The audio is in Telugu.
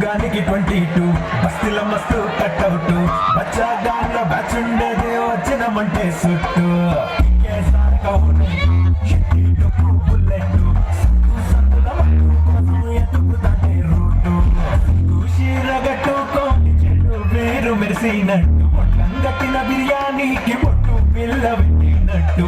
గానికి 22 బస్తిల మస్తు కట్అవుట్ బచ్చాగాన్లో బ్యాచ్ ఉండేదే వచ్చినమంటే సుట్టు బుల్లెట్ సందుల కోసం ఎత్తుకుతానే రూటు షీరగట్టు కోటి చెట్టు వేరు మెరిసినట్టు పొట్లం కట్టిన బిర్యానీకి పొట్టు పిల్ల పెట్టినట్టు